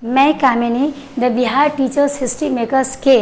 मैं Kamini the Bihar teachers history makers के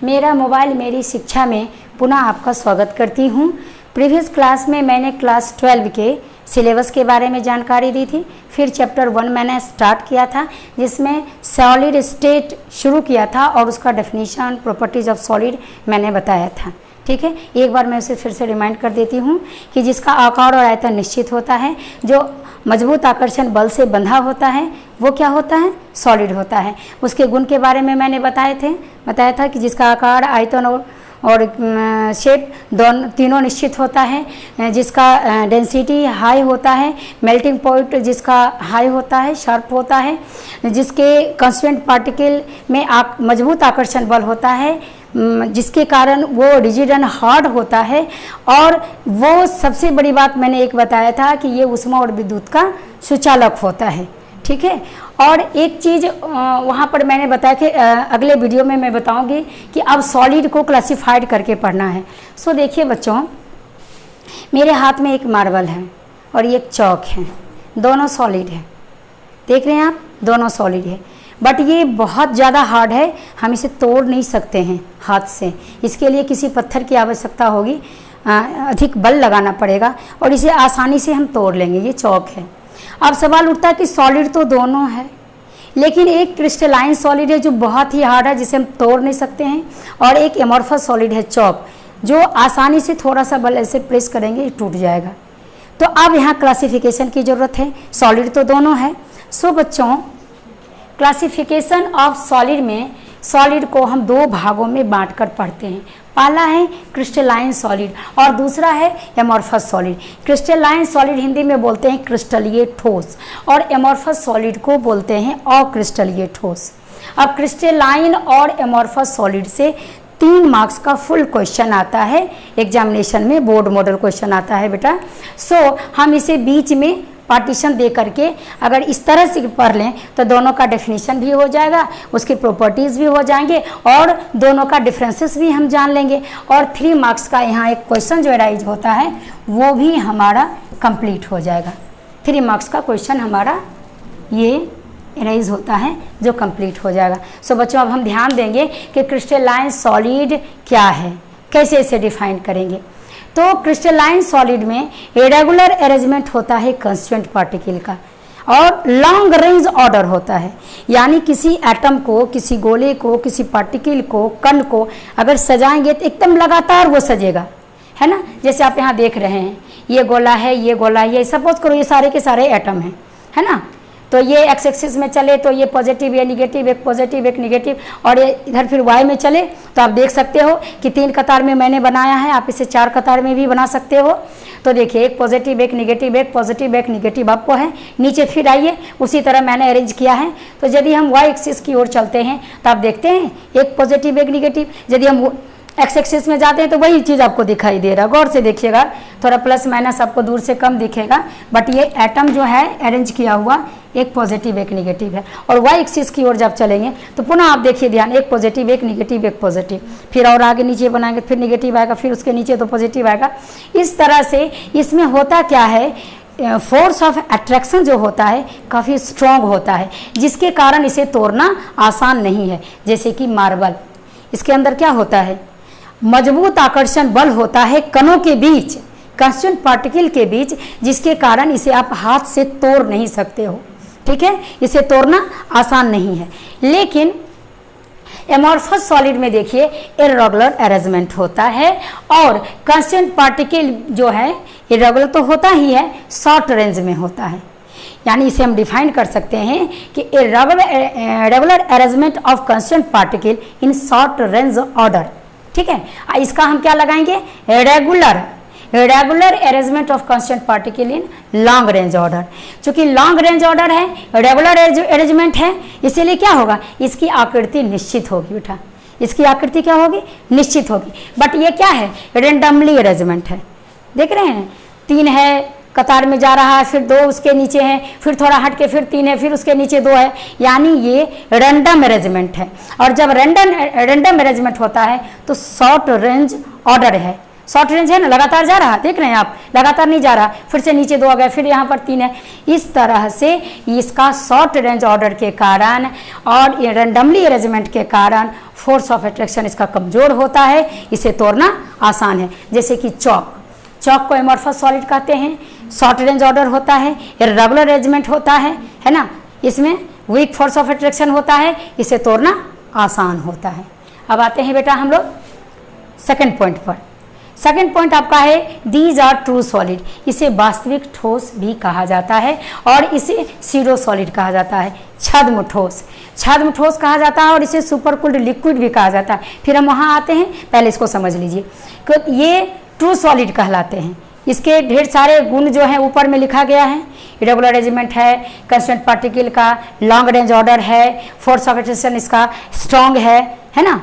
मेरा मोबाइल मेरी शिक्षा में पुनः आपका स्वागत करती हूँ। प्रीवियस क्लास में मैंने क्लास 12 के सिलेबस के बारे में जानकारी दी थी। फिर चैप्टर 1 मैंने स्टार्ट किया था जिसमें सॉलिड स्टेट शुरू किया था और उसका डेफिनेशन प्रॉपर्टीज ऑफ सॉलिड मैंने बताया था। ठीक है, एक बार मैं उसे फिर से रिमाइंड कर देती हूँ कि जिसका आकार और आयतन निश्चित होता है, जो मजबूत आकर्षण बल से बंधा होता है, वो क्या होता है? सॉलिड होता है। उसके गुण के बारे में मैंने बताया था कि जिसका आकार, आयतन और शेप तीनों निश्चित होता है, जिसका डेंसिटी हाई होता है, मेल्टिंग पॉइंट जिसका हाई होता है, शार्प होता है, जिसके कांस्टेंट पार्टिकल में मजबूत आकर्षण बल होता है, जिसके कारण वो रिजिड एंड हार्ड होता है। और वो सबसे बड़ी बात मैंने एक बताया था कि ये ऊष्मा और विद्युत का सुचालक होता है। ठीक है, और एक चीज़ वहाँ पर मैंने बताया कि अगले वीडियो में मैं बताऊंगी कि अब सॉलिड को क्लासिफाइड करके पढ़ना है। सो देखिए बच्चों, मेरे हाथ में एक मार्बल है और एक चौक है, दोनों सॉलिड है। देख रहे हैं आप, दोनों सॉलिड है, बट ये बहुत ज़्यादा हार्ड है, हम इसे तोड़ नहीं सकते हैं हाथ से। इसके लिए किसी पत्थर की आवश्यकता होगी, अधिक बल लगाना पड़ेगा और इसे आसानी से हम तोड़ लेंगे। ये चौक है। अब सवाल उठता है कि सॉलिड तो दोनों है, लेकिन एक क्रिस्टलाइन सॉलिड है जो बहुत ही हार्ड है, जिसे हम तोड़ नहीं सकते हैं, और एक एमॉर्फस सॉलिड है चौक, जो आसानी से थोड़ा सा बल ऐसे प्रेस करेंगे टूट जाएगा। तो अब यहाँ क्लासिफिकेशन की ज़रूरत है। सॉलिड तो दोनों है। सो बच्चों, क्लासिफिकेशन ऑफ सॉलिड में सॉलिड को हम दो भागों में बांटकर पढ़ते हैं। पहला है क्रिस्टलाइन सॉलिड और दूसरा है amorphous solid. Crystalline solid Hindi में बोलते हैं क्रिस्टलीय ठोस, और एमॉर्फस सॉलिड को बोलते हैं अक्रिस्टलीय ठोस। अब क्रिस्टलाइन और एमॉर्फस सॉलिड से 3 मार्क्स का फुल क्वेश्चन आता है एग्जामिनेशन में, बोर्ड मॉडल क्वेश्चन आता है बेटा। सो हम इसे बीच में पार्टीशन दे करके अगर इस तरह से पढ़ लें तो दोनों का डेफिनेशन भी हो जाएगा, उसकी प्रॉपर्टीज़ भी हो जाएंगे और दोनों का डिफरेंसेस भी हम जान लेंगे, और 3 मार्क्स का यहाँ एक क्वेश्चन जो अराइज होता है वो भी हमारा कंप्लीट हो जाएगा। 3 मार्क्स का क्वेश्चन हमारा ये अराइज होता है जो कंप्लीट हो जाएगा। सो बच्चों, अब हम ध्यान देंगे कि क्रिस्टलाइन सॉलिड क्या है, कैसे इसे डिफाइन करेंगे। तो क्रिस्टलाइन सॉलिड में इरेगुलर अरेंजमेंट होता है कांस्टेंट पार्टिकल का, और लॉन्ग रेंज ऑर्डर होता है। यानी किसी एटम को, किसी गोले को, किसी पार्टिकल को, कण को अगर सजाएंगे तो एकदम लगातार वो सजेगा, है ना। जैसे आप यहाँ देख रहे हैं, ये गोला है, ये गोला है, ये सपोज करो ये सारे के सारे एटम हैं, है ना। तो ये एक्स एक्सिस में चले तो ये पॉजिटिव, ये निगेटिव, एक पॉजिटिव एक निगेटिव, और ये इधर फिर वाई में चले तो आप देख सकते हो कि 3 कतार में मैंने बनाया है, आप इसे 4 कतार में भी बना सकते हो। तो देखिए, एक पॉजिटिव, एक निगेटिव, एक पॉजिटिव, एक निगेटिव आपको है। नीचे फिर आइए, उसी तरह मैंने अरेंज किया है। तो यदि हम वाई एक्सिस की ओर चलते हैं तो आप देखते हैं एक पॉजिटिव एक निगेटिव। यदि हम एक्स एक्सिस में जाते हैं तो वही चीज़ आपको दिखाई दे रहा है। गौर से देखिएगा, थोड़ा प्लस माइनस आपको दूर से कम दिखेगा, बट ये एटम जो है अरेंज किया हुआ एक पॉजिटिव एक निगेटिव है। और वाई एक्सिस की ओर जब चलेंगे तो पुनः आप देखिए ध्यान, एक पॉजिटिव एक निगेटिव एक पॉजिटिव, फिर और आगे नीचे बनाएंगे फिर निगेटिव आएगा, फिर उसके नीचे तो पॉजिटिव आएगा। इस तरह से इसमें होता क्या है, फोर्स ऑफ अट्रैक्शन जो होता है काफ़ी स्ट्रॉन्ग होता है, जिसके कारण इसे तोड़ना आसान नहीं है। जैसे कि मार्बल, इसके अंदर क्या होता है, मजबूत आकर्षण बल होता है कणों के बीच, कांस्टेंट पार्टिकल के बीच, जिसके कारण इसे आप हाथ से तोड़ नहीं सकते हो। ठीक है, इसे तोड़ना आसान नहीं है। लेकिन एमॉर्फस सॉलिड में देखिए इरेगुलर अरेंजमेंट होता है, और कांस्टेंट पार्टिकल जो है इरेगुलर तो होता ही है, शॉर्ट रेंज में होता है। यानी इसे हम डिफाइन कर सकते हैं कि irregular arrangement of constant particle in short range order. ठीक है, इसका हम क्या लगाएंगे, regular arrangement of constant particle in long range order. चूंकि लॉन्ग रेंज ऑर्डर है, रेगुलर अरेंजमेंट है, इसीलिए क्या होगा, इसकी आकृति निश्चित होगी बेटा। इसकी आकृति क्या होगी, निश्चित होगी। बट ये क्या है, रेंडमली अरेंजमेंट है। देख रहे हैं, 3 है, कतार में जा रहा है, फिर 2 उसके नीचे हैं, फिर थोड़ा हट के फिर 3 है, फिर उसके नीचे 2 है, यानी ये रैंडम अरेंजमेंट है। और जब रैंडम अरेंजमेंट होता है तो शॉर्ट रेंज ऑर्डर है। शॉर्ट रेंज है ना, लगातार जा रहा, देख रहे हैं आप, लगातार नहीं जा रहा, फिर से नीचे 2 आ गया, फिर यहाँ पर 3 है। इस तरह से इसका शॉर्ट रेंज ऑर्डर के कारण और रैंडमली अरेंजमेंट के कारण फोर्स ऑफ अट्रैक्शन इसका कमजोर होता है, इसे तोड़ना आसान है। जैसे कि चौक को एमॉर्फस सॉलिड कहते हैं, शॉर्ट रेंज ऑर्डर होता है, इर्रेगुलर अरेंजमेंट होता है ना, इसमें वीक फोर्स ऑफ अट्रैक्शन होता है, इसे तोड़ना आसान होता है। अब आते हैं बेटा हम लोग सेकंड पॉइंट पर। सेकंड पॉइंट आपका है दीज आर ट्रू सॉलिड, इसे वास्तविक ठोस भी कहा जाता है और इसे सीरो सॉलिड कहा जाता है, छद्म ठोस कहा जाता है और इसे सुपर कूल्ड लिक्विड भी कहा जाता है। फिर हम वहाँ आते हैं, पहले इसको समझ लीजिए कि ये ट्रू सॉलिड कहलाते हैं। इसके ढेर सारे गुण जो हैं ऊपर में लिखा गया है, इरेगुलर अरेंजमेंट है, कंस्टेंट पार्टिकल का लॉन्ग रेंज ऑर्डर है, फोर्स ऑफ अट्रैक्शन इसका स्ट्रॉन्ग है ना,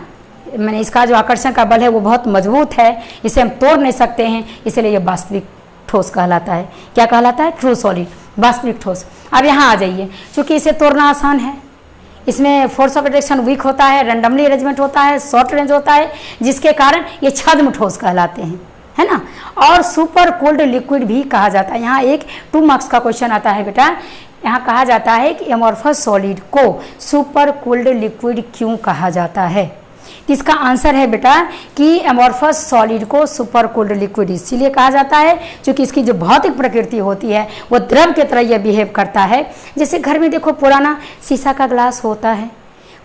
मैंने इसका जो आकर्षण का बल है वो बहुत मजबूत है, इसे हम तोड़ नहीं सकते हैं, इसलिए ये वास्तविक ठोस कहलाता है। क्या कहलाता है? ट्रू सॉलिड, वास्तविक ठोस। अब यहाँ आ जाइए, क्योंकि इसे तोड़ना आसान है, इसमें फोर्स ऑफ अट्रैक्शन वीक होता है, रैंडमली अरेंजमेंट होता है, शॉर्ट रेंज होता है, जिसके कारण ये छद्म ठोस कहलाते हैं, है ना, और सुपर कोल्ड लिक्विड भी कहा जाता है। यहाँ एक 2 मार्क्स का क्वेश्चन आता है बेटा, यहाँ कहा जाता है कि एमॉर्फस सॉलिड को सुपर कोल्ड लिक्विड क्यों कहा जाता है? इसका आंसर है बेटा कि एमॉर्फस सॉलिड को सुपर कोल्ड लिक्विड इसीलिए कहा जाता है क्योंकि इसकी जो भौतिक प्रकृति होती है वो द्रव की तरह यह बिहेव करता है। जैसे घर में देखो पुराना शीशा का ग्लास होता है,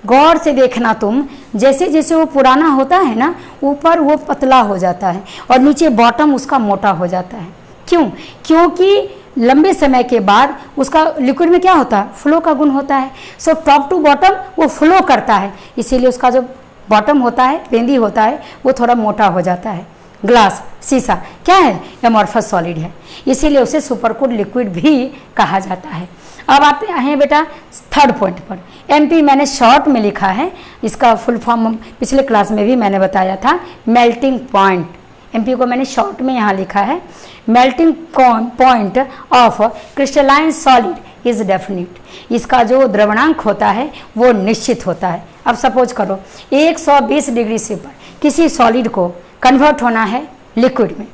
गौर से देखना तुम, जैसे जैसे वो पुराना होता है ना, ऊपर वो पतला हो जाता है और नीचे बॉटम उसका मोटा हो जाता है। क्यों? क्योंकि लंबे समय के बाद उसका लिक्विड में क्या होता है? फ्लो का गुण होता है। सो टॉप टू बॉटम वो फ्लो करता है, इसीलिए उसका जो बॉटम होता है, पेंदी होता है, वो थोड़ा मोटा हो जाता है। ग्लास, शीशा क्या है? एमॉर्फस सॉलिड है, इसीलिए उसे सुपर कोल्ड लिक्विड भी कहा जाता है। अब आते हैं बेटा थर्ड पॉइंट पर। एमपी मैंने शॉर्ट में लिखा है, इसका फुल फॉर्म पिछले क्लास में भी मैंने बताया था, मेल्टिंग पॉइंट। एमपी को मैंने शॉर्ट में यहाँ लिखा है, melting point of crystalline solid is definite. इसका जो द्रवणांक होता है वो निश्चित होता है। अब सपोज करो 120 डिग्री से पर किसी सॉलिड को कन्वर्ट होना है लिक्विड में,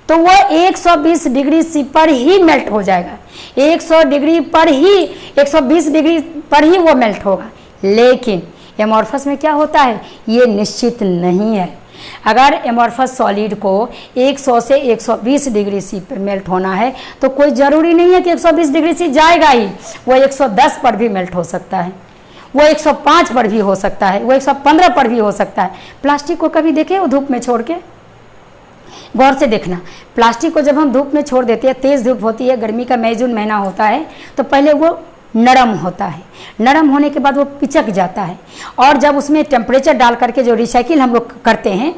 तो वो 120 डिग्री सी पर ही मेल्ट हो जाएगा, 120 डिग्री पर ही वो मेल्ट होगा। लेकिन एमॉर्फस में क्या होता है? ये निश्चित नहीं है। अगर एमॉर्फस सॉलिड को 100 से 120 डिग्री सी पे मेल्ट होना है तो कोई ज़रूरी नहीं है कि 120 डिग्री सी जाएगा ही, वो 110 पर भी मेल्ट हो सकता है, वो 105 पर भी हो सकता है, वो 115 पर भी हो सकता है। प्लास्टिक को कभी देखे वो धूप में छोड़ के? गौर से देखना, प्लास्टिक को जब हम धूप में छोड़ देते हैं, तेज़ धूप होती है, गर्मी का मई जून महीना होता है, तो पहले वो नरम होता है, नरम होने के बाद वो पिचक जाता है, और जब उसमें टेम्परेचर डाल करके जो रिसाइकिल हम लोग करते हैं,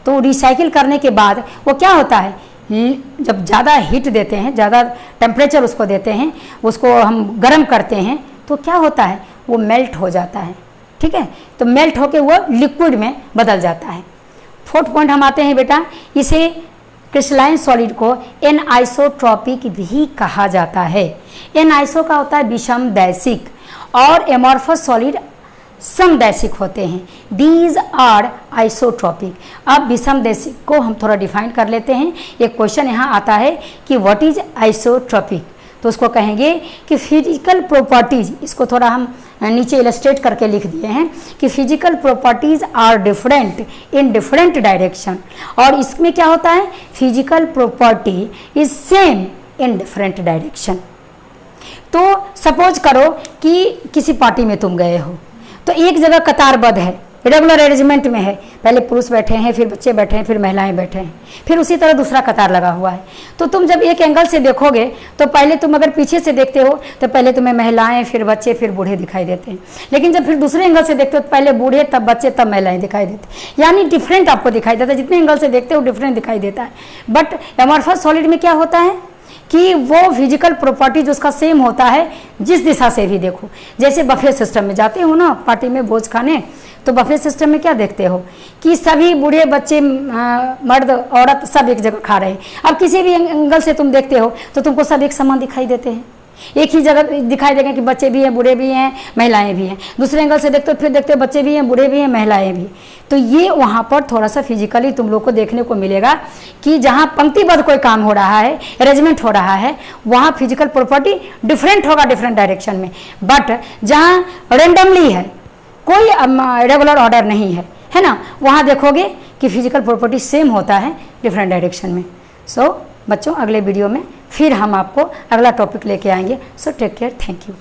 तो रिसाइकिल करने के बाद वो क्या होता है, जब ज़्यादा हीट देते हैं, ज़्यादा टेम्परेचर उसको देते हैं, उसको हम गर्म करते हैं, तो क्या होता है? वो मेल्ट हो जाता है। ठीक है, तो मेल्ट होके वो लिक्विड में बदल जाता है। फोर्थ पॉइंट हम आते हैं बेटा, इसे क्रिस्टलाइन सॉलिड को एनआइसोट्रॉपिक भी कहा जाता है। एनआइसो का होता है विषमदैशिक और एमॉर्फस सॉलिड समदैशिक होते हैं। These are isotropic. अब विषमदैशिक को हम थोड़ा डिफाइन कर लेते हैं। एक क्वेश्चन यहाँ आता है कि व्हाट इज आइसोट्रॉपिक, तो उसको कहेंगे कि फिजिकल प्रॉपर्टीज, इसको थोड़ा हम नीचे इलस्ट्रेट करके लिख दिए हैं कि physical properties are different in different direction. और इसमें क्या होता है? Physical property is same in different direction. तो सपोज करो कि किसी पार्टी में तुम गए हो, तो एक जगह कतारबद्ध है, रेगुलर अरेंजमेंट में है, पहले पुरुष बैठे हैं, फिर बच्चे बैठे हैं, फिर महिलाएं बैठे हैं, फिर उसी तरह दूसरा कतार लगा हुआ है। तो तुम जब एक एंगल से देखोगे तो पहले तुम अगर पीछे से देखते हो तो पहले तुम्हें महिलाएं, फिर बच्चे, फिर बूढ़े दिखाई देते हैं। लेकिन जब फिर दूसरे एंगल से देखते हो तो पहले बूढ़े, तब बच्चे, तब महिलाएं दिखाई देते, यानी डिफरेंट आपको दिखाई देता है। जितने एंगल से देखते हो डिफरेंट दिखाई देता है। बट एमॉर्फस सॉलिड में क्या होता है कि वो फिजिकल प्रॉपर्टी जो उसका सेम होता है, जिस दिशा से भी देखो। जैसे बफे सिस्टम में जाते हो ना पार्टी में भोज खाने, तो बफे सिस्टम में क्या देखते हो कि सभी बूढ़े, बच्चे, मर्द, औरत सब एक जगह खा रहे हैं। अब किसी भी एंगल से तुम देखते हो तो तुमको सब एक समान दिखाई देते हैं। एक ही जगह दिखाई देगा कि बच्चे भी हैं, बूढ़े भी हैं, महिलाएं भी हैं। दूसरे एंगल से देखते हो फिर देखते हो बच्चे भी हैं, बूढ़े भी हैं, महिलाएं भी। तो ये वहाँ पर थोड़ा सा फिजिकली तुम लोग को देखने को मिलेगा कि जहाँ पंक्तिबद्ध कोई काम हो रहा है, अरेंजमेंट हो रहा है, वहाँ फिजिकल प्रॉपर्टी डिफरेंट होगा डिफरेंट डायरेक्शन में। बट जहाँ रेंडमली है, कोई रेगुलर ऑर्डर नहीं है ना, वहाँ देखोगे कि फिजिकल प्रॉपर्टी सेम होता है डिफरेंट डायरेक्शन में। सो बच्चों, अगले वीडियो में फिर हम आपको अगला टॉपिक लेके आएंगे। So take care, thank you.